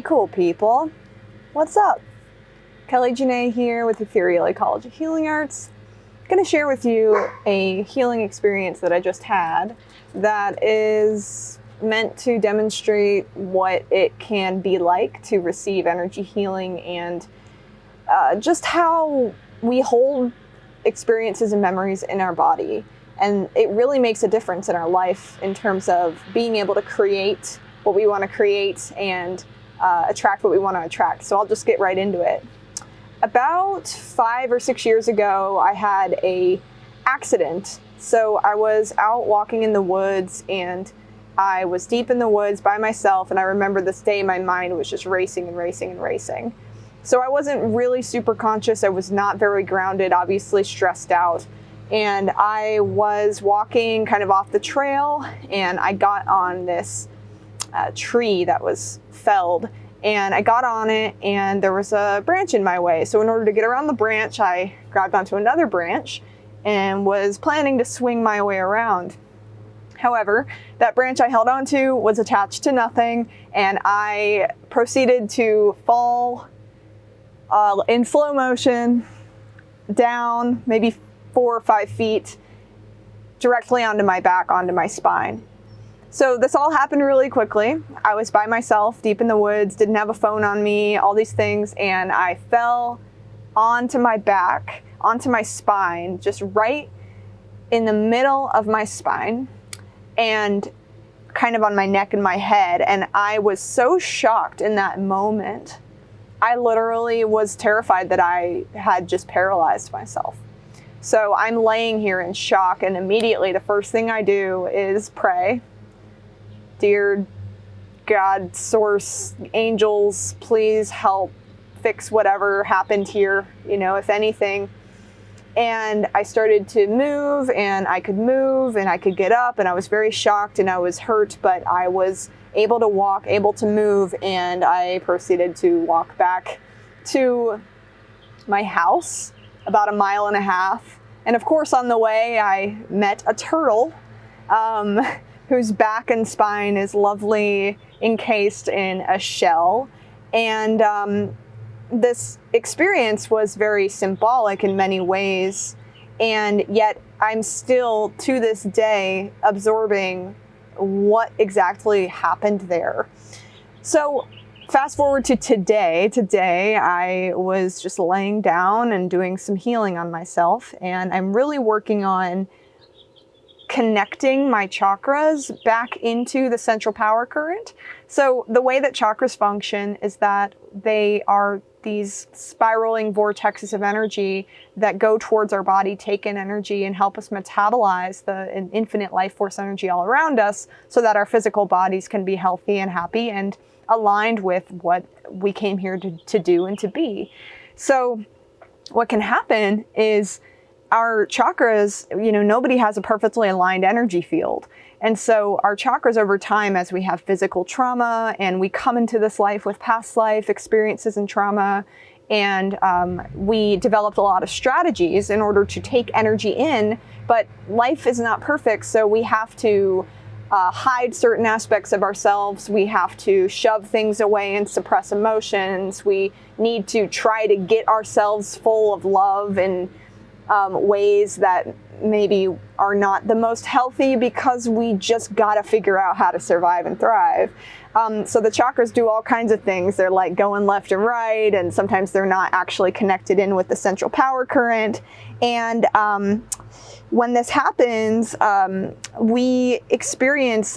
Hey cool people, what's up? Kelly Janae here with Ethereal Ecology Healing Arts. I'm going to share with you a healing experience that I just had that is meant to demonstrate what it can be like to receive energy healing and just how we hold experiences and memories in our body. And it really makes a difference in our life in terms of being able to create what we want to create and attract what we want to attract. So I'll just get right into it. About 5 or 6 years ago, I had an accident. So I was out walking in the woods and I was deep in the woods by myself. And I remember this day my mind was just racing and racing and racing. So I wasn't really super conscious. I was not very grounded, obviously stressed out. And I was walking kind of off the trail and I got on this tree that was felled, and I got on it and there was a branch in my way. So in order to get around the branch, I grabbed onto another branch and was planning to swing my way around. However, that branch I held onto was attached to nothing, and I proceeded to fall in slow motion down maybe 4 or 5 feet directly onto my back, onto my spine. So this all happened really quickly. I was by myself, deep in the woods, didn't have a phone on me, all these things, and I fell onto my back, onto my spine, just right in the middle of my spine, and kind of on my neck and my head. And I was so shocked in that moment. I literally was terrified that I had just paralyzed myself. So I'm laying here in shock, and immediately the first thing I do is pray. Dear God, source, angels, please help fix whatever happened here, if anything. And I started to move, and I could move, and I could get up, and I was very shocked, and I was hurt, but I was able to walk, able to move, and I proceeded to walk back to my house, about 1.5 miles. And of course, on the way, I met a turtle, whose back and spine is lovely encased in a shell. And this experience was very symbolic in many ways, and yet I'm still, to this day, absorbing what exactly happened there. So fast forward to today. Today, I was just laying down and doing some healing on myself, and I'm really working on connecting my chakras back into the central power current. So the way that chakras function is that they are these spiraling vortexes of energy that go towards our body, take in energy, and help us metabolize the infinite life force energy all around us so that our physical bodies can be healthy and happy and aligned with what we came here to do and to be. So what can happen is our chakras, nobody has a perfectly aligned energy field. And so our chakras over time, as we have physical trauma and we come into this life with past life experiences and trauma, and we developed a lot of strategies in order to take energy in, but life is not perfect. So we have to hide certain aspects of ourselves. We have to shove things away and suppress emotions. We need to try to get ourselves full of love and ways that maybe are not the most healthy, because we just got to figure out how to survive and thrive. So the chakras do all kinds of things. They're like going left and right, and sometimes they're not actually connected in with the central power current. And when this happens, we experience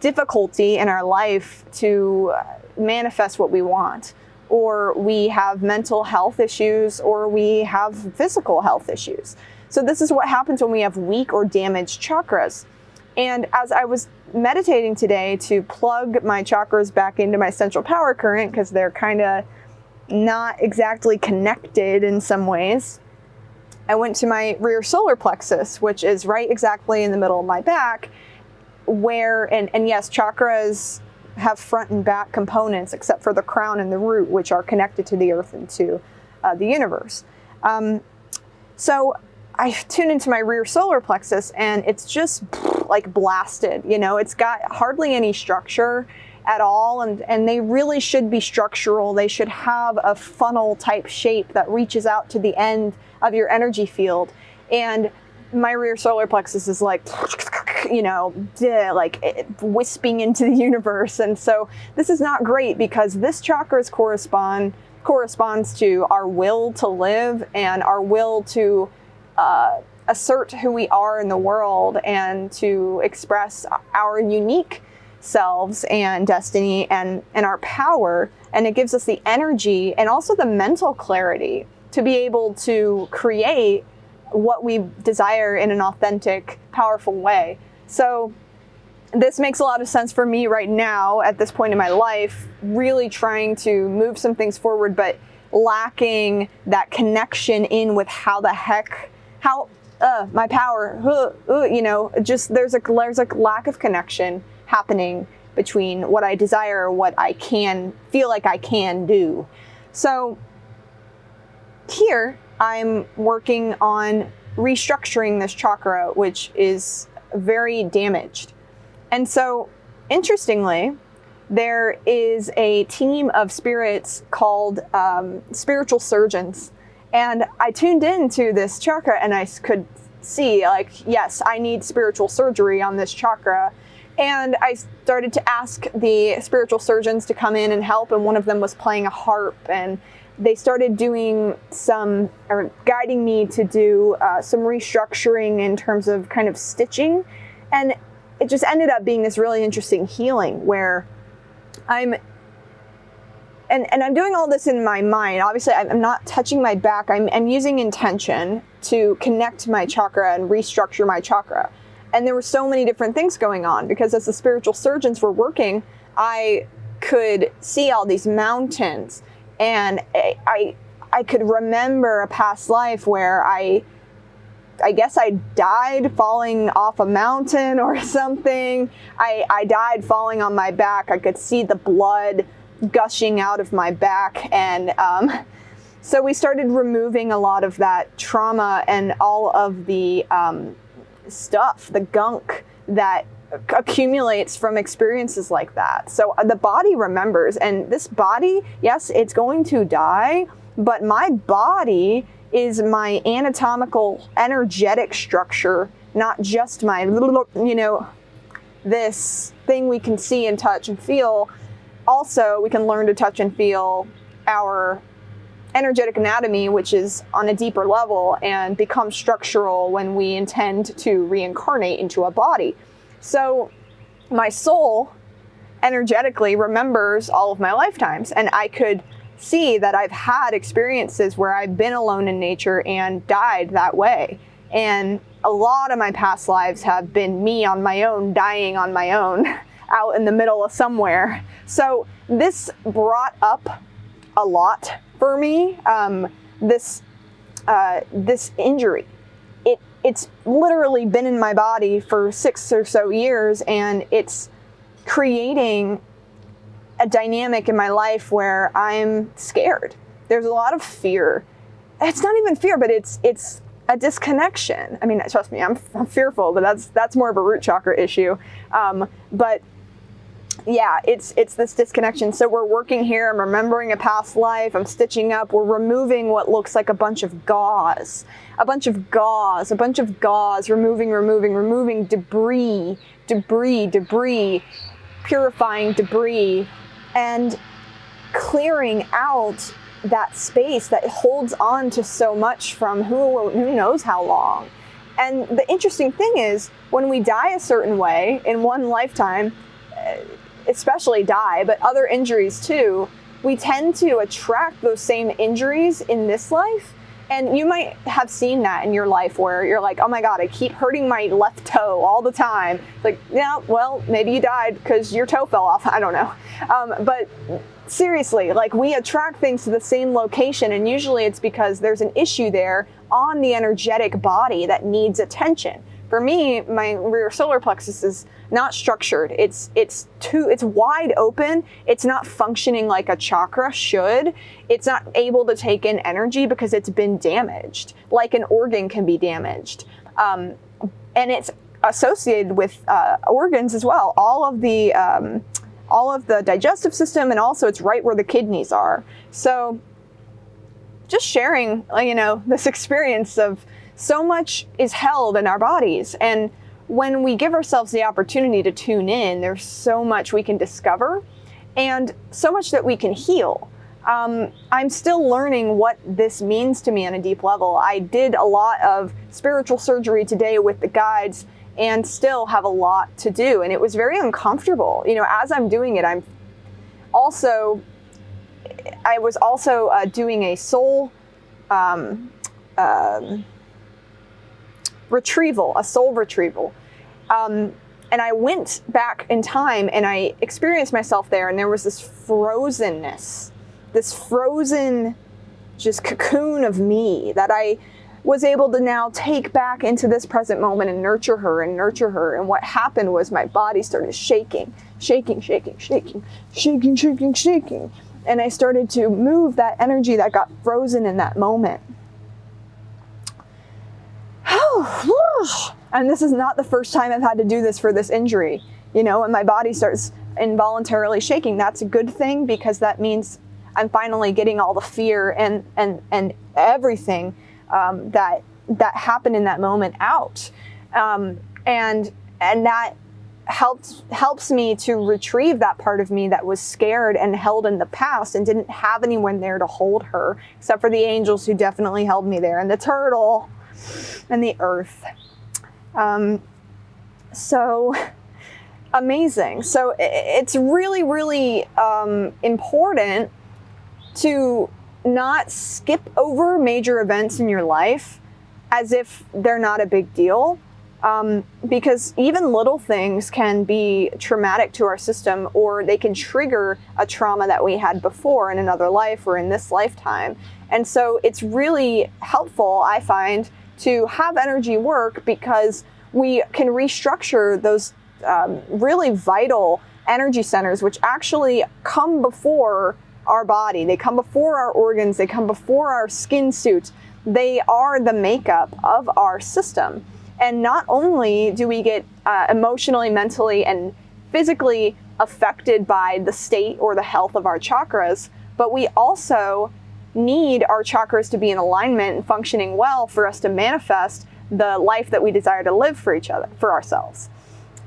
difficulty in our life to manifest what we want. Or we have mental health issues, or we have physical health issues. So this is what happens when we have weak or damaged chakras. And as I was meditating today to plug my chakras back into my central power current, because they're kind of not exactly connected in some ways, I went to my rear solar plexus, which is right exactly in the middle of my back, where, and yes, chakras have front and back components except for the crown and the root, which are connected to the earth and to the universe. So I tune into my rear solar plexus, and it's just like blasted. It's got hardly any structure, at all, and they really should be structural. They should have a funnel type shape that reaches out to the end of your energy field. And my rear solar plexus is like, like wisping into the universe. And so this is not great, because this chakra corresponds to our will to live and our will to assert who we are in the world and to express our unique selves and destiny and our power. And it gives us the energy and also the mental clarity to be able to create what we desire in an authentic, powerful way. So this makes a lot of sense for me right now at this point in my life, really trying to move some things forward, but lacking that connection in with my power, just there's a lack of connection happening between what I desire or what I can feel like I can do. So here I'm working on restructuring this chakra, which is very damaged. And so, interestingly, there is a team of spirits called spiritual surgeons. And I tuned into this chakra and I could see, like, yes, I need spiritual surgery on this chakra. And I started to ask the spiritual surgeons to come in and help. And one of them was playing a harp, and they started doing guiding me to do some restructuring in terms of kind of stitching. And it just ended up being this really interesting healing where I'm doing all this in my mind. Obviously, I'm not touching my back. I'm using intention to connect my chakra and restructure my chakra. And there were so many different things going on, because as the spiritual surgeons were working, I could see all these mountains. And I could remember a past life where I guess I died falling off a mountain or something. I died falling on my back. I could see the blood gushing out of my back. And so we started removing a lot of that trauma and all of the stuff, the gunk that accumulates from experiences like that. So the body remembers, and this body, yes, it's going to die, but my body is my anatomical, energetic structure, not just my little, this thing we can see and touch and feel. Also, we can learn to touch and feel our energetic anatomy, which is on a deeper level, and become structural when we intend to reincarnate into a body. So my soul energetically remembers all of my lifetimes, and I could see that I've had experiences where I've been alone in nature and died that way. And a lot of my past lives have been me on my own, dying on my own, out in the middle of somewhere. So this brought up a lot for me, this injury. It's literally been in my body for 6 or so years, and it's creating a dynamic in my life where I'm scared. There's a lot of fear. It's not even fear, but it's a disconnection. I mean, trust me, I'm fearful, but that's more of a root chakra issue. But yeah, it's this disconnection. So we're working here. I'm remembering a past life. I'm stitching up. We're removing what looks like a bunch of gauze, removing debris, purifying debris, and clearing out that space that holds on to so much from who knows how long. And the interesting thing is, when we die a certain way in one lifetime, especially die, but other injuries too, we tend to attract those same injuries in this life. And you might have seen that in your life where you're like, oh my God, I keep hurting my left toe all the time. Like, yeah, well, maybe you died because your toe fell off. I don't know. But seriously, like, we attract things to the same location, and usually it's because there's an issue there on the energetic body that needs attention. For me, my rear solar plexus is not structured. It's wide open. It's not functioning like a chakra should. It's not able to take in energy because it's been damaged, like an organ can be damaged. And it's associated with organs as well. All of the all of the digestive system, and also it's right where the kidneys are. So just sharing, this experience of so much is held in our bodies. And when we give ourselves the opportunity to tune in, there's so much we can discover and so much that we can heal. I'm still learning what this means to me on a deep level. I did a lot of spiritual surgery today with the guides and still have a lot to do. And it was very uncomfortable. As I'm doing it, I was also doing a soul retrieval, a soul retrieval. And I went back in time and I experienced myself there, and there was this frozenness, this frozen just cocoon of me that I was able to now take back into this present moment and nurture her and nurture her. And what happened was my body started shaking. And I started to move that energy that got frozen in that moment. And this is not the first time I've had to do this for this injury, and my body starts involuntarily shaking. That's a good thing, because that means I'm finally getting all the fear and everything that happened in that moment out. And that helps me to retrieve that part of me that was scared and held in the past and didn't have anyone there to hold her, except for the angels, who definitely held me there, and the turtle and the earth. So amazing. So it's really, really important to not skip over major events in your life as if they're not a big deal. Because even little things can be traumatic to our system, or they can trigger a trauma that we had before in another life or in this lifetime. And so it's really helpful, I find, to have energy work, because we can restructure those really vital energy centers, which actually come before our body. They come before our organs. They come before our skin suits. They are the makeup of our system. And not only do we get emotionally, mentally, and physically affected by the state or the health of our chakras, but we also need our chakras to be in alignment and functioning well for us to manifest the life that we desire to live for each other, for ourselves.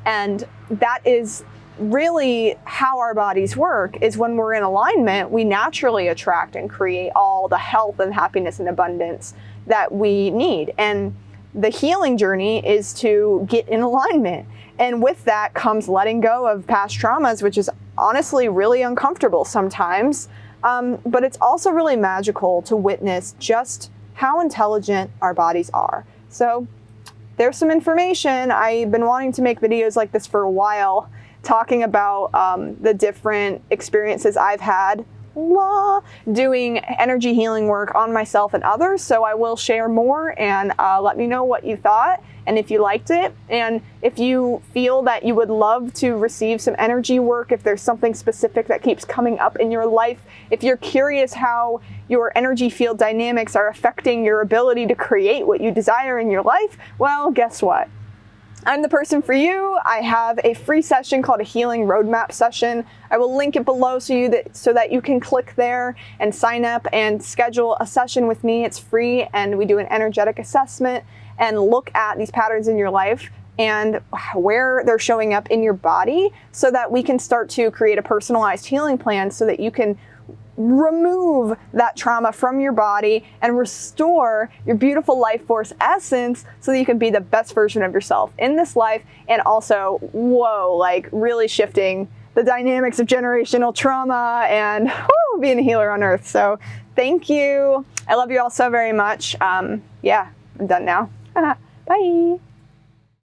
And that is really how our bodies work, is when we're in alignment, we naturally attract and create all the health and happiness and abundance that we need. And the healing journey is to get in alignment. And with that comes letting go of past traumas, which is honestly really uncomfortable sometimes. But it's also really magical to witness just how intelligent our bodies are. So there's some information. I've been wanting to make videos like this for a while, talking about the different experiences I've had doing energy healing work on myself and others. So I will share more, and let me know what you thought and if you liked it. And if you feel that you would love to receive some energy work, if there's something specific that keeps coming up in your life, if you're curious how your energy field dynamics are affecting your ability to create what you desire in your life, well, guess what? I'm the person for you. I have a free session called a Healing Roadmap session. I will link it below so that you can click there and sign up and schedule a session with me. It's free, and we do an energetic assessment and look at these patterns in your life and where they're showing up in your body, so that we can start to create a personalized healing plan so that you can remove that trauma from your body and restore your beautiful life force essence, so that you can be the best version of yourself in this life. And also, really shifting the dynamics of generational trauma and being a healer on earth. So thank you. I love you all so very much. I'm done now. Bye.